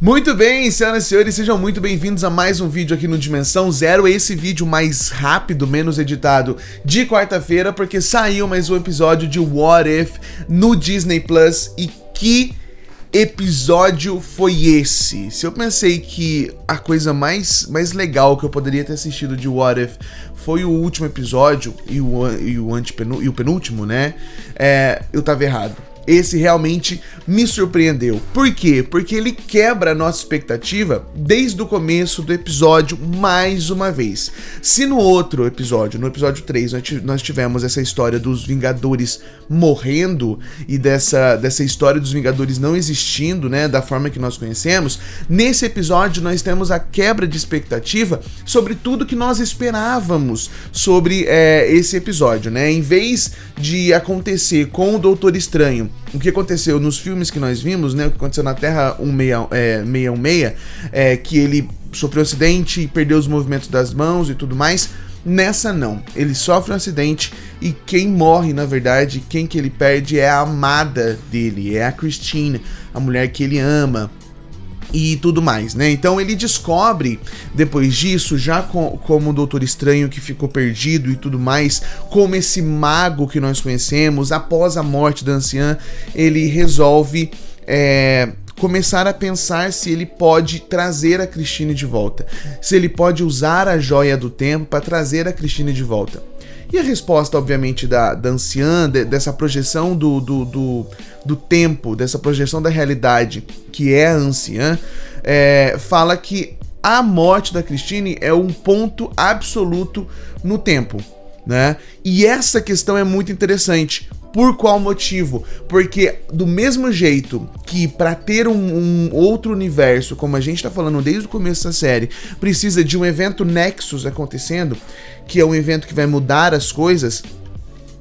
Muito bem, senhoras e senhores, sejam muito bem-vindos a mais um vídeo aqui no Dimensão Zero, esse vídeo mais rápido, menos editado de quarta-feira, porque saiu mais um episódio de What If no Disney Plus. E que episódio foi esse? Se eu pensei que a coisa mais legal que eu poderia ter assistido de What If foi o último episódio e o penúltimo, né? Eu tava errado. Esse realmente me surpreendeu. Por quê? Porque ele quebra a nossa expectativa desde o começo do episódio mais uma vez. Se no outro episódio, no episódio 3, nós tivemos essa história dos Vingadores morrendo e dessa história dos Vingadores não existindo, né, da forma que nós conhecemos, nesse episódio nós temos a quebra de expectativa sobre tudo que nós esperávamos sobre esse episódio, né? Em vez de acontecer com o Doutor Estranho o que aconteceu nos filmes que nós vimos, né? O que aconteceu na Terra 616, que ele sofreu um acidente e perdeu os movimentos das mãos e tudo mais. Nessa não, ele sofre um acidente e quem morre, na verdade, quem que ele perde é a amada dele, é a Christine, a mulher que ele ama e tudo mais, né? Então ele descobre, depois disso, já como o Doutor Estranho que ficou perdido e tudo mais, como esse mago que nós conhecemos, após a morte da anciã, ele resolve começar a pensar se ele pode trazer a Christine de volta, se ele pode usar a joia do tempo para trazer a Christine de volta. E a resposta, obviamente, da anciã, dessa projeção do tempo, dessa projeção da realidade, que é a anciã, fala que a morte da Christine é um ponto absoluto no tempo, né? E essa questão é muito interessante. Por qual motivo? Porque do mesmo jeito que para ter um outro universo, como a gente está falando desde o começo da série, precisa de um evento Nexus acontecendo, que é um evento que vai mudar as coisas,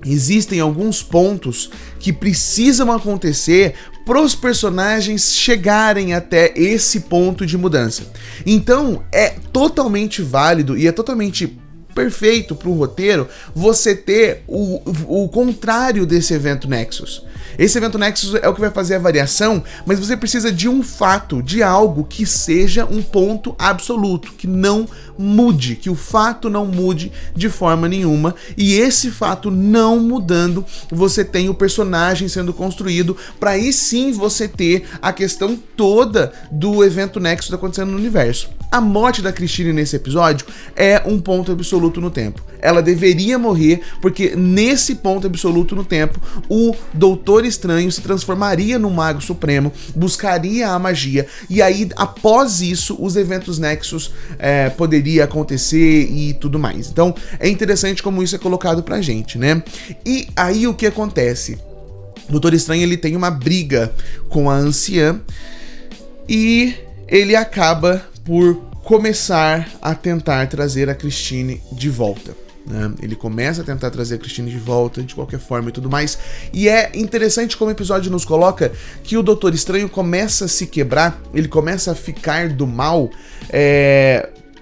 existem alguns pontos que precisam acontecer para os personagens chegarem até esse ponto de mudança. Então é totalmente válido e é totalmente perfeito para um roteiro você ter o contrário desse evento Nexus. Esse evento Nexus é o que vai fazer a variação, mas você precisa de um fato, de algo que seja um ponto absoluto, que não mude, que o fato não mude de forma nenhuma, e esse fato não mudando, você tem o personagem sendo construído, para aí sim você ter a questão toda do evento Nexus acontecendo no universo. A morte da Christine nesse episódio é um ponto absoluto no tempo. Ela deveria morrer, porque nesse ponto absoluto no tempo, o Doutor Estranho se transformaria no Mago Supremo, buscaria a magia, e aí, após isso, os eventos Nexus poderia acontecer e tudo mais. Então, é interessante como isso é colocado pra gente, né? E aí, o que acontece? O Doutor Estranho, ele tem uma briga com a anciã, e ele acaba por começar a tentar trazer a Christine de volta. Ele começa a tentar trazer a Christine de volta de qualquer forma e tudo mais, e é interessante como o episódio nos coloca que o Doutor Estranho começa a se quebrar, ele começa a ficar do mal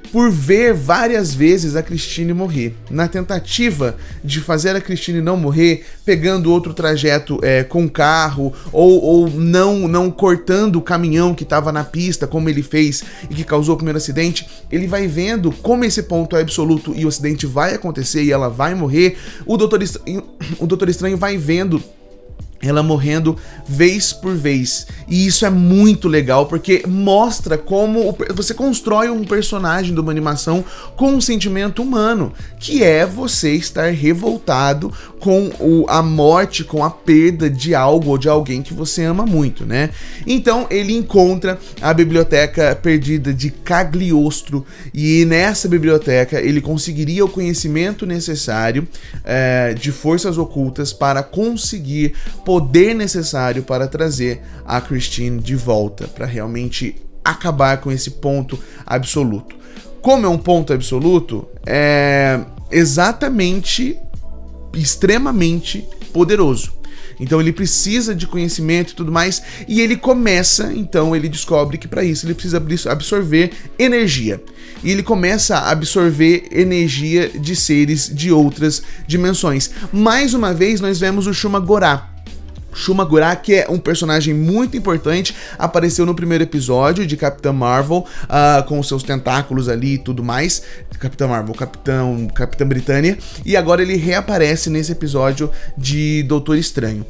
por ver várias vezes a Christine morrer. Na tentativa de fazer a Christine não morrer, pegando outro trajeto com carro, ou não cortando o caminhão que estava na pista, como ele fez e que causou o primeiro acidente, ele vai vendo como esse ponto é absoluto e o acidente vai acontecer e ela vai morrer. O Doutor Estranho vai vendo ela morrendo vez por vez, e isso é muito legal porque mostra como você constrói um personagem de uma animação com um sentimento humano, que é você estar revoltado com a morte, com a perda de algo ou de alguém que você ama muito, né? Então ele encontra a biblioteca perdida de Cagliostro, e nessa biblioteca ele conseguiria o conhecimento necessário de forças ocultas para conseguir poder necessário para trazer a Christine de volta, para realmente acabar com esse ponto absoluto. Como é um ponto absoluto, é extremamente poderoso. Então ele precisa de conhecimento e tudo mais, e ele descobre que para isso ele precisa absorver energia. E ele começa a absorver energia de seres de outras dimensões. Mais uma vez nós vemos o Shuma-Gorath. Shuma-Gorath, que é um personagem muito importante, apareceu no primeiro episódio de Capitã Marvel, com seus tentáculos ali e tudo mais. Capitã Marvel, Capitã Britânia, e agora ele reaparece nesse episódio de Doutor Estranho.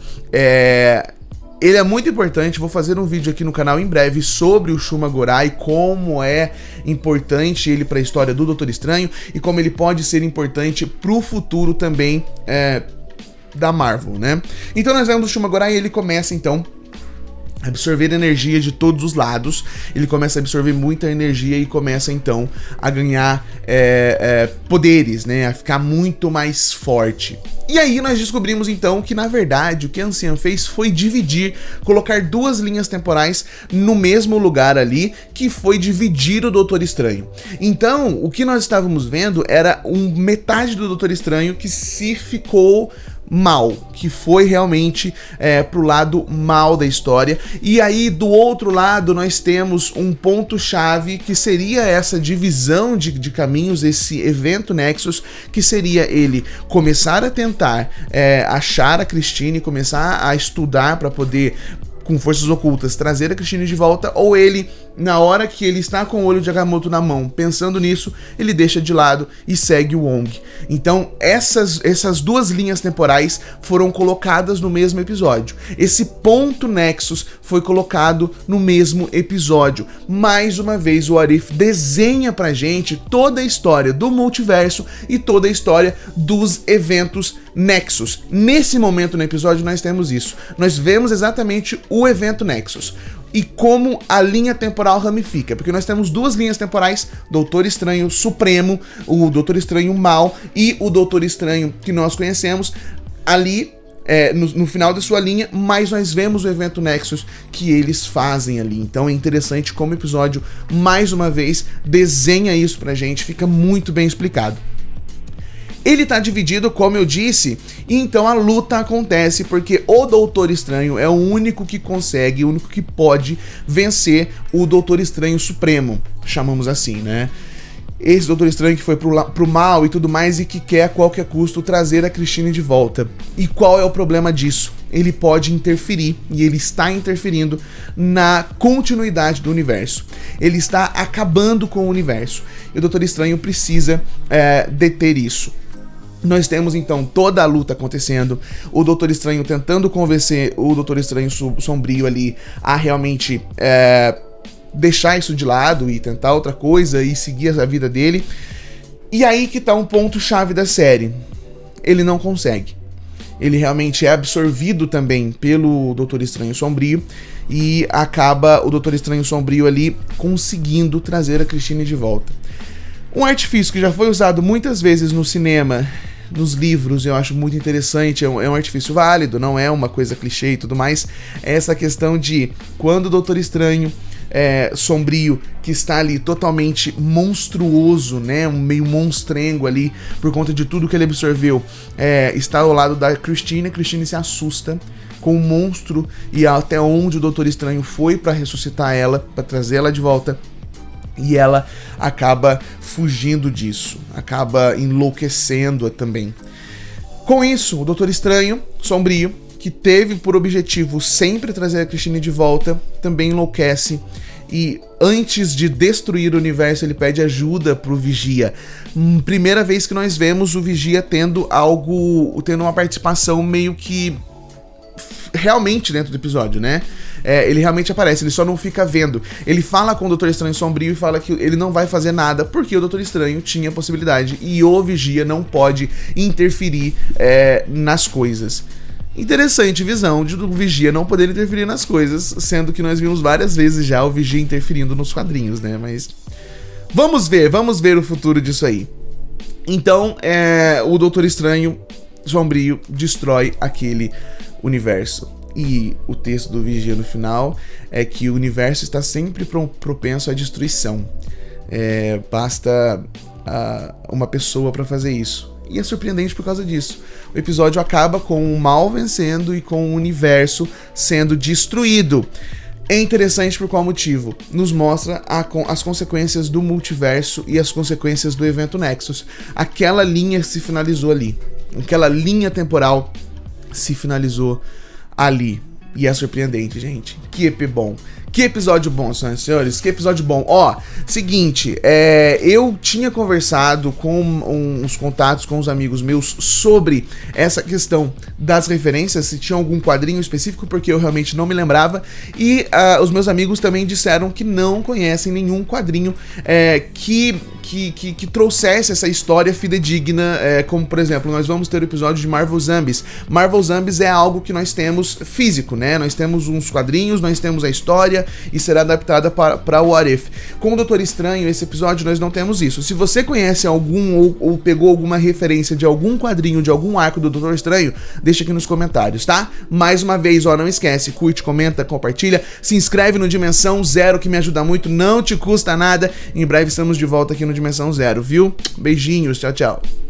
Ele é muito importante, vou fazer um vídeo aqui no canal em breve sobre o Shuma-Gorath e como é importante ele para a história do Doutor Estranho e como ele pode ser importante pro futuro também da Marvel, né? Então nós vemos o Shuma-Gorath e ele começa então a absorver energia de todos os lados, ele começa a absorver muita energia e começa então a ganhar poderes, né? A ficar muito mais forte. E aí nós descobrimos então que na verdade o que a Anciã fez foi dividir, colocar duas linhas temporais no mesmo lugar ali, que foi dividir o Doutor Estranho. Então o que nós estávamos vendo era metade do Doutor Estranho que se ficou mal, que foi realmente pro lado mal da história, e aí do outro lado nós temos um ponto-chave que seria essa divisão de caminhos, esse evento Nexus, que seria ele começar a tentar achar a Christine, começar a estudar para poder, com forças ocultas, trazer a Christine de volta, ou ele, na hora que ele está com o olho de Agamotto na mão, pensando nisso, ele deixa de lado e segue o Wong. Então, essas duas linhas temporais foram colocadas no mesmo episódio. Esse ponto Nexus foi colocado no mesmo episódio. Mais uma vez, o Arif desenha pra gente toda a história do multiverso e toda a história dos eventos Nexus. Nesse momento no episódio, nós temos isso. Nós vemos exatamente o evento Nexus e como a linha temporal ramifica, porque nós temos duas linhas temporais, Doutor Estranho Supremo, o Doutor Estranho Mal e o Doutor Estranho que nós conhecemos ali no final da sua linha, mas nós vemos o evento Nexus que eles fazem ali. Então é interessante como o episódio, mais uma vez, desenha isso pra gente, fica muito bem explicado. Ele tá dividido, como eu disse, e então a luta acontece porque o Doutor Estranho é o único que consegue, o único que pode vencer o Doutor Estranho Supremo, chamamos assim, né? Esse Doutor Estranho que foi pro mal e tudo mais e que quer a qualquer custo trazer a Christine de volta. E qual é o problema disso? Ele pode interferir, e ele está interferindo na continuidade do universo. Ele está acabando com o universo. E o Doutor Estranho precisa deter isso. Nós temos então toda a luta acontecendo, o Doutor Estranho tentando convencer o Doutor Estranho Sombrio ali a realmente deixar isso de lado e tentar outra coisa e seguir a vida dele. E aí que tá um ponto-chave da série. Ele não consegue. Ele realmente é absorvido também pelo Doutor Estranho Sombrio e acaba o Doutor Estranho Sombrio ali conseguindo trazer a Christine de volta. Um artifício que já foi usado muitas vezes no cinema, nos livros, eu acho muito interessante, é um artifício válido, não é uma coisa clichê e tudo mais, é essa questão de quando o Doutor Estranho Sombrio, que está ali totalmente monstruoso, né, um meio monstrengo ali, por conta de tudo que ele absorveu, está ao lado da Christine, a Christine se assusta com o monstro e até onde o Doutor Estranho foi para ressuscitar ela, para trazer ela de volta. E ela acaba fugindo disso, acaba enlouquecendo também. Com isso, o Doutor Estranho Sombrio, que teve por objetivo sempre trazer a Christine de volta, também enlouquece. E antes de destruir o universo, ele pede ajuda pro Vigia. Primeira vez que nós vemos o Vigia tendo uma participação meio que realmente dentro do episódio, né? Ele realmente aparece, ele só não fica vendo. Ele fala com o Doutor Estranho Sombrio e fala que ele não vai fazer nada porque o Doutor Estranho tinha possibilidade e o Vigia não pode interferir nas coisas. Interessante visão do Vigia não poder interferir nas coisas, sendo que nós vimos várias vezes já o Vigia interferindo nos quadrinhos, né? Mas vamos ver o futuro disso aí. Então, o Doutor Estranho Sombrio destrói aquele universo. E o texto do Vigia no final é que o universo está sempre propenso à destruição. Basta uma pessoa para fazer isso. E é surpreendente por causa disso. O episódio acaba com o mal vencendo e com o universo sendo destruído. É interessante por qual motivo? Nos mostra as consequências do multiverso e as consequências do evento Nexus. Aquela linha se finalizou ali. Aquela linha temporal se finalizou ali. E é surpreendente, gente. Que EP bom. Que episódio bom, senhoras e senhores, que episódio bom. Ó, seguinte, eu tinha conversado com uns contatos com os amigos meus sobre essa questão das referências, se tinha algum quadrinho específico, porque eu realmente não me lembrava, e os meus amigos também disseram que não conhecem nenhum quadrinho que trouxesse essa história fidedigna, como por exemplo, nós vamos ter o episódio de Marvel Zombies. Marvel Zombies é algo que nós temos físico, né? Nós temos uns quadrinhos, nós temos a história e será adaptada para o What If. Com o Doutor Estranho, esse episódio nós não temos isso. Se você conhece algum ou pegou alguma referência de algum quadrinho, de algum arco do Doutor Estranho, deixa aqui nos comentários, tá? Mais uma vez, ó, não esquece, curte, comenta, compartilha, se inscreve no Dimensão Zero, que me ajuda muito, não te custa nada. Em breve estamos de volta aqui no Dimensão Zero, viu? Beijinhos, tchau, tchau.